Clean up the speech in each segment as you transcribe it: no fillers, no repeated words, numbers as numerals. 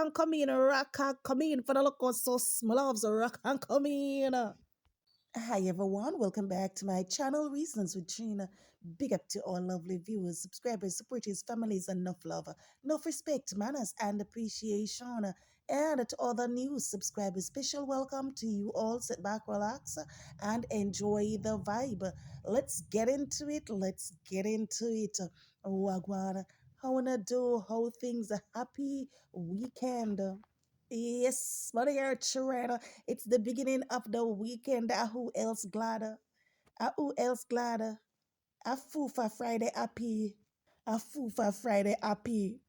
and come in for the look of so small loves rock and come in. Hi everyone, welcome back to my channel Reasons with Trina. Big up to all lovely viewers, subscribers, supporters, families, and enough love, enough respect, manners, and appreciation. And to all the new subscribers, special welcome to you all. Sit back, relax, and enjoy the vibe. Let's get into it. Let's get into it. Wagwan, how wanna do? How things? Happy weekend. Yes, my dear children, it's the beginning of the weekend. Who else gladder? Who else gladder? A Fufa Friday happy. A Fufa Friday happy.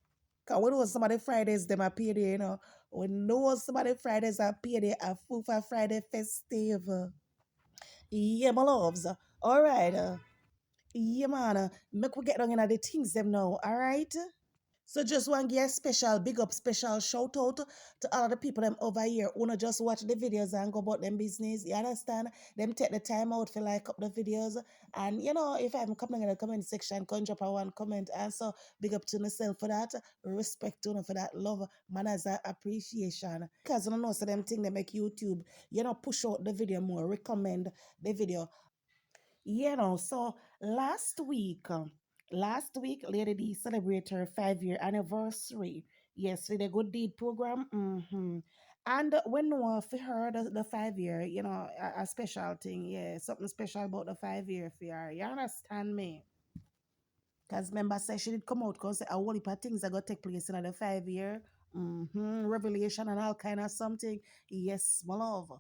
Cause we know some of the Fridays them appear there, you know. We know some of the Fridays appear there. A Fufa Friday festive. Yeah, my loves. All right. Yeah, man. Make we get on into the things them now. All right. So just want to give a special big up, special shout out to all of the people them over here who not just watch the videos and go about them business. You understand? Them take the time out for like up the videos. And you know, if I'm coming in the comment section, can drop a one comment. And so big up to myself for that. Respect to them for that love, manners and appreciation. Because you know, so them thing they make YouTube, you know, push out the video more, recommend the video. So last week, Lady D celebrated her 5 year anniversary. Yes, with a good deed program. And when Noah for her the 5 year, you know, a special thing, yeah, something special about the 5 year for her. You understand me? Because remember, say she did come out because a whole heap of things that got take place in the 5 year. Revelation and all kind of something. Yes, my love.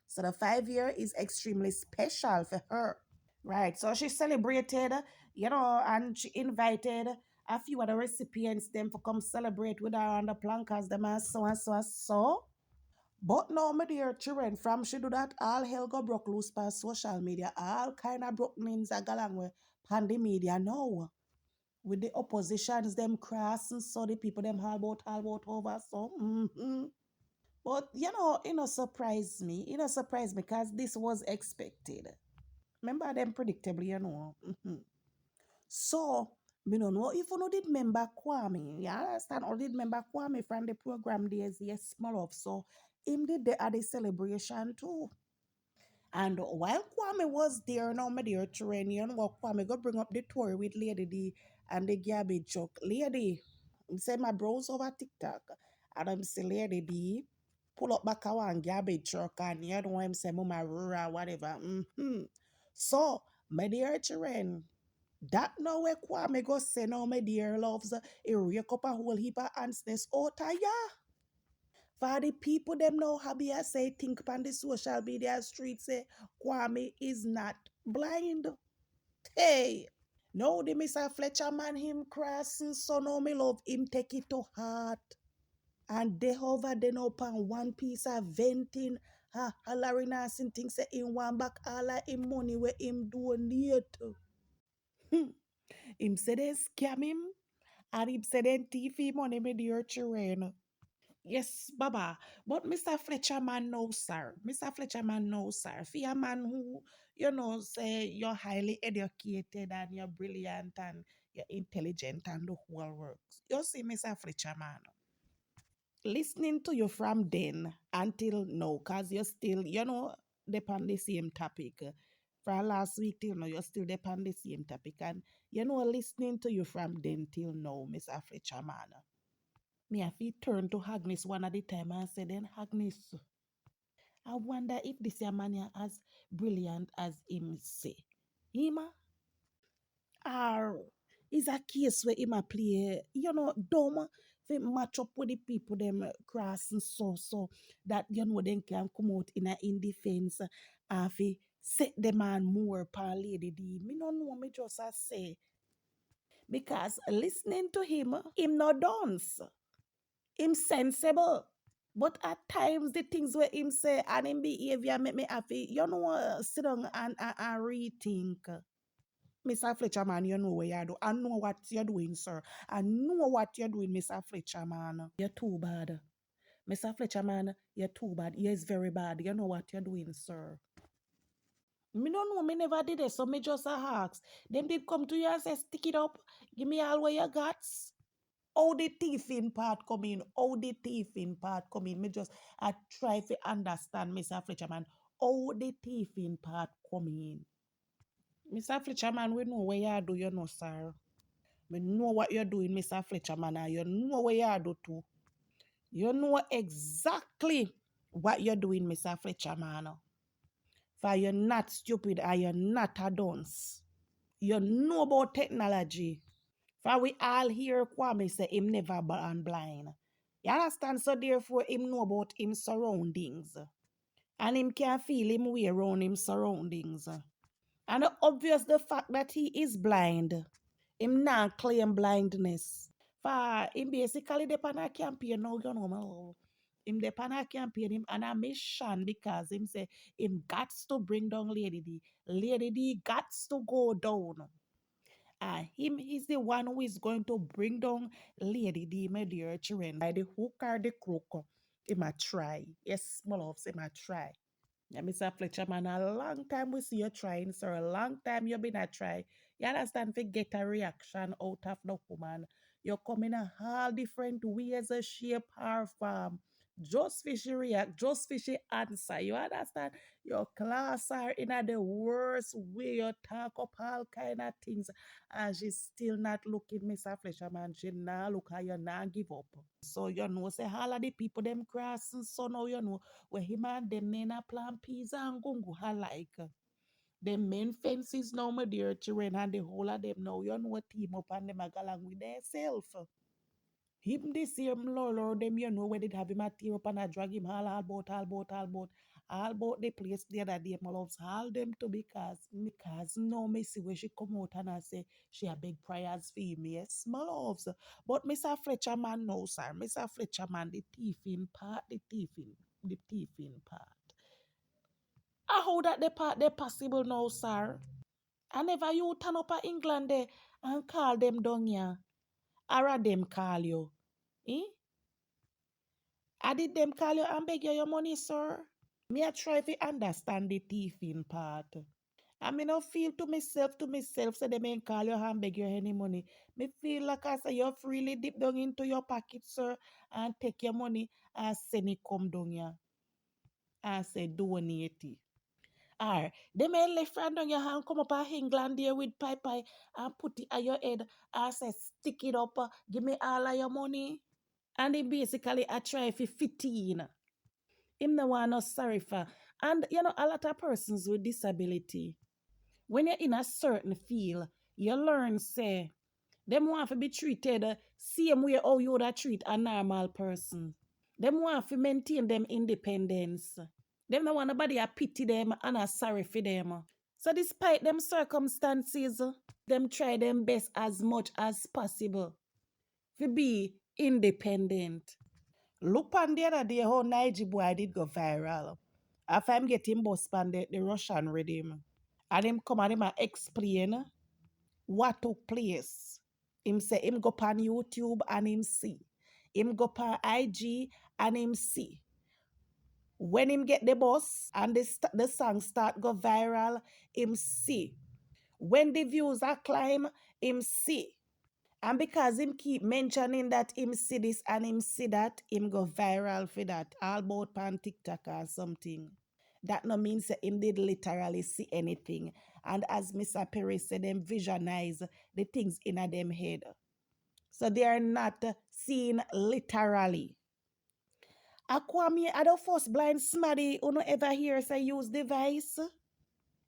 So the 5 year is extremely special for her. Right. So she celebrated, you know, and she invited a few of the recipients them for come celebrate with her on the plankas, them and so and so and so. But now, my dear children, from she do that, all hell go broke loose by social media. All kind of broke names are going with pan the media now. With the oppositions, them crossing, so the people them all about over. So, But, you know, it not surprise me. It not surprise me because this was expected. Remember them predictably, you know. So, me no know if you know did remember Kwame. You understand? Or did remember Kwame from the program days? Yes, my love. So, him did the at the celebration too. And while Kwame was there, now my dear children, you know what Kwame go bring up the tour with Lady D and the garbage truck. Lady, say my bros over TikTok. And I'm say Lady D, pull up back a one garbage truck and you know I'm say mama rural whatever. So, my dear children, that now where Kwame go say now my dear loves, he rake up a whole heap of answers out of ya. For the people them now happy I say think upon the social media street say Kwame is not blind. Hey. No, the Mr. Fletcher man him crossing, so no me love him take it to heart. And they over then upon one piece of venting, hollering and things say in one back all of him money where him donate. Hmm. Him say they scam him and him say they thief him money me dear children. Yes, Baba. But Mr. Fletcher man no sir. Mr. Fletcher man no sir. For a man who, you know, say you're highly educated and you're brilliant and you're intelligent and the whole works. You see, Mr. Fletcher man. Listening to you from then until now, cause you're still, you know, depend the same topic. From last week till now, you're still depend the same topic. And you know, listening to you from then till now, Mr. Fletcher man. Me have to turn to Agnes one at the time and say, then Agnes, I wonder if this young man as brilliant as him say. Him or is a case where him a play, you know, dumb fi match up with the people them crossing so that you know they can come out in defense and fi set the man more per lady D. Me no know me just a say because listening to him no dance. Him sensible. But at times the things where him say and him behavior make me happy. You know, sit down and rethink. Mr. Fletcher man, you know what you do. I know what you're doing, sir. I know what you're doing, Mr. Fletcher man. You're too bad. Mr. Fletcher man, you're too bad. You're very bad. You know what you're doing, sir. Me don't know, me never did it, so me just a ask. Them did come to you and say, stick it up, give me all what you got. how the thieving part come in, how the thieving part come in. Me just I try to understand, Mr. Fletcher man, how the thieving part come in. Mr. Fletcher man, we know where you do, you know, sir. We know what you're doing, Mr. Fletcher man, and you know where you do too. You know exactly what you're doing, Mr. Fletcher man. For you're not stupid and you're not a dunce. You know about technology. For we all hear Kwame say him never born blind. You understand? So therefore him know about him surroundings. And him can feel him way around him surroundings. And obvious the fact that he is blind. Him not claim blindness. For him basically the a campaign now, you know, my love. Him the a campaign him on a mission because him say him gots to bring down Lady D. Lady D gots to go down. Him is the one who is going to bring down Lady D, my dear children, by the hook or the crook. He might try. Yes, my loves, he might try. Yeah, Mr. Fletcher, man, a long time we see you trying, sir. A long time you been a try. You understand, to get a reaction out of the woman. You come in a all different ways, a shape, or form. Just fishy react, just fishy answer. You understand? Your class are in a the worst way. You talk up all kind of things. And she's still not looking, Mr. Fletcher, man. She not look at you, not give up. So you know, say all of the people them crossing, so now you know where him and them men a plant peas and gungu alike. The main fences now, my dear children, and the whole of them now, you know, team up and them a go along with themselves. Him this same Lord, them you know where they have him a tear up and a drag him all about the place the other day, my loves, all them to because no me see where she come out and I say she a big prayers for him, yes, my loves. But Mr. Fletcher man no sir, Mr. Fletcher man the thieving part. How that the part they possible now, sir? I never you turn up at England there and call them down here. Or them call you. Eh? I did them call you and beg you your money, sir. Me I try to understand the thieving part. I me no feel to myself, say they may call you and beg you any money. Me feel like I say you freely dip down into your pocket, sir, and take your money and send it come down here. And say donate it. Or they may left hand on your hand, come up a England there with pie and put it on your head and say stick it up, give me all of your money. And he basically a try for 15. Him no want no sorry for. And you know, a lot of persons with disability, when you're in a certain field, you learn say them want to be treated same way how you would treat a normal person. Them want to maintain them independence. Them no want nobody a pity them and a sorry for them. So despite them circumstances, them try them best as much as possible to be independent. Look on the other day how Niger boy did go viral. After him getting bust on the Russian redeem. And him come and him a explain what took place. Him say him go on YouTube and him see. Him go on IG and him see. When him get the bus and the song start go viral, him see. When the views are climb, him see. And because him keep mentioning that him see this and him see that, him go viral for that. All about pan TikTok or something. That no means that him did literally see anything. And as Mr. Perry said, them visionize the things in a them head. So they are not seen literally. Aquami, I don't first blind smarty who no ever hear say use device.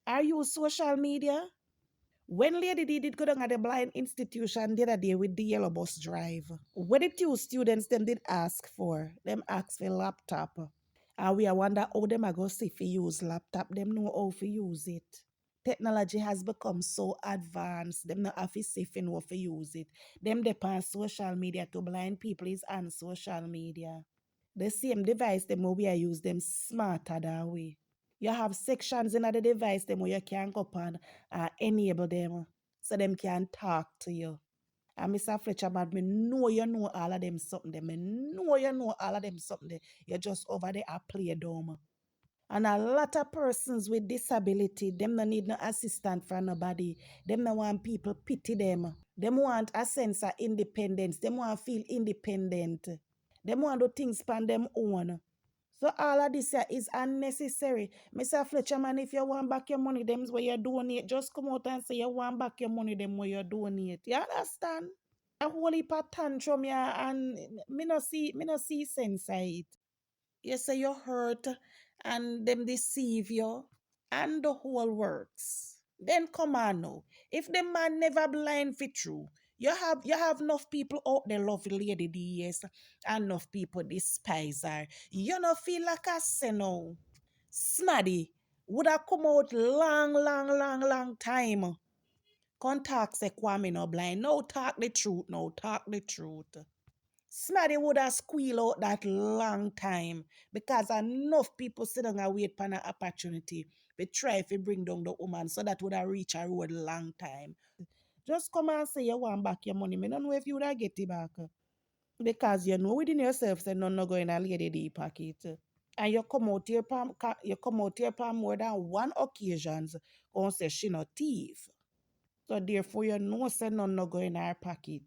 Are you social media? When Lady D did go down at the blind institution the other day with the yellow bus drive, what the two students them did ask for, them asked for laptop. And we are wonder how them are going to see if you use laptop. Them know how to use it. Technology has become so advanced. Them not have to see if you know how to use it. Them depend on social media to blind people is on social media. The same device them we are use them smarter than we. You have sections in the device them where you can go on and enable them so them can talk to you. And Mr. Fletcher, but me know you know all of them something there. Me know you know all of them something there. You're just over there a play dumb. And a lot of persons with disability, them no need no assistance from nobody. Them no want people pity them. Them want a sense of independence. Them want to feel independent. Them want to do things pan them own. So all of this here is unnecessary. Mr. Fletcher, man, if you want back your money, them where you donate, just come out and say you want back your money, them where you donate. You understand? A whole heap of tantrum, yeah, and me no see sense of it. You say you hurt and them deceive you and the whole works. Then come on now. If the man never blind for true, you have enough people out there love Lady DS and enough people despise her. You no feel like I say no. Smaddy would have come out long time. Contact say Kwame no blind. No talk the truth. No talk the truth. Smaddy would have squeal out that long time because enough people sit down and wait for an opportunity. They try to bring down the woman so that would have reached a road long time. Just come and say you want back your money. Me don't know if you would have get it back. Because you know within yourself say no going to lady the pocket. And you come out here for more than one occasions and say she not thief. So therefore you know say no going in her pocket.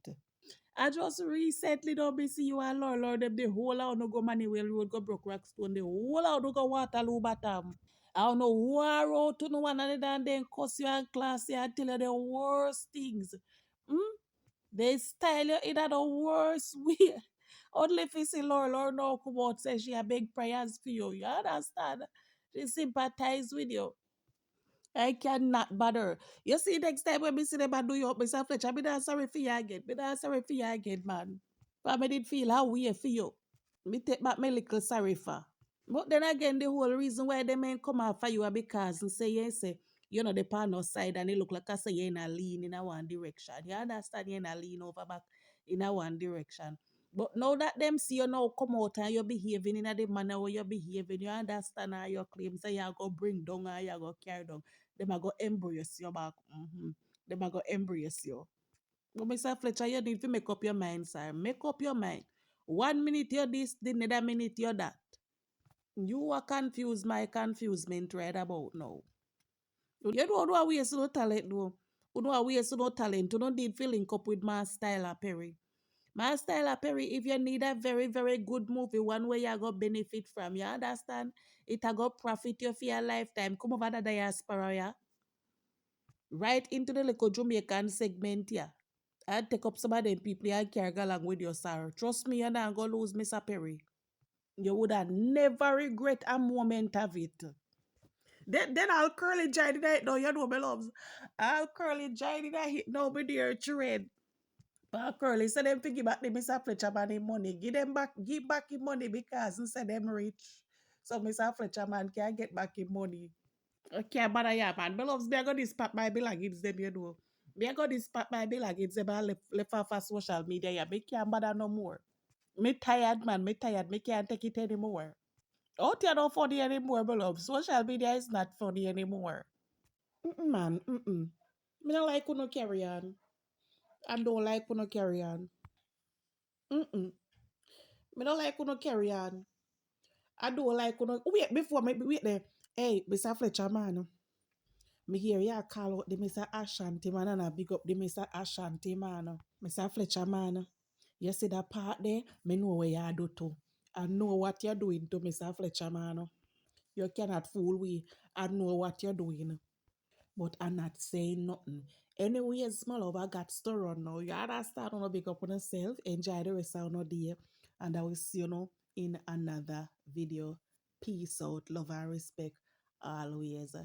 I just recently don't be see you and Lord them the whole out no go Manuel Road go broke Rockstone the whole out no go Waterloo bottom. I don't know who I wrote to no one another and then cuss you and class you and tell you the worst things. Hmm? They style you in the worst way. Only if you see Lord no come out say she a big prayers for you. You understand? She sympathize with you. I cannot bother. You see, next time when me see them and do you up myself, Fletcher, I'm not sorry for you again. I'm not sorry for you again, man. But I did feel how weird for you. Me take back my little sorry for. But then again, the whole reason why they may come after you are because and say, yes, say, you know, the partner side and it look like I say you're in a lean in a one direction. You understand you're in a lean over back in a one direction. But now that them see you now come out and you're behaving in a the manner where you're behaving, you understand how your claims say you go bring down or you go carry down. Them are go embrace you back. Them are go embrace you. But Mr. Fletcher, you need to make up your mind, sir. Make up your mind. 1 minute you're this, the other minute you're that. You are confused, my confusement right about now. You don't know how we no talent, though. You know how we no talent. You don't need to link up with my style Perry. My style Perry, if you need a very, very good movie, one way you go benefit from, you understand? It a go profit you for your lifetime. Come over the diaspora, yeah? Right into the little Jamaican segment, yeah. And take up some of them people and carry along with your sir. Trust me, you're not going to lose Mr. Perry. You would have never regret a moment of it. Then I'll curly giant that no, you know my loves. I'll curly giant that hit no me dear trade. But I'll curly say them figure back the Mr. Fletcher man the money. Give back him money because he said them rich. So Mr. Fletcher man can get back him money. Okay, but I am man. My loves, me I got this part my bill against them, you know. Me I got this part my bill against them and left off of social media. Yeah, me can't bother no more. Me tired man, me tired. Me can't take it anymore. Oh, they are not funny anymore, my love. Social media is not funny anymore. Man, Me don't like no carry on. I don't like no carry on. Mm-mm. Me don't like no carry on. I don't like no. Wait, before me wait there. Hey, Mr. Fletcher man. Me hear ya call out the Mr. Ashanti man and I big up the Mr. Ashanti man. Mr. Fletcher man. You see that part there? Me know what you do too. I know what you're doing to Mr. Fletcher man. You cannot fool me. I know what you're doing. But I'm not saying nothing. Anyway, small over got to run now. You understand? On big up on yourself. Enjoy the rest of the day. And I will see you now in another video. Peace out. Love and respect always.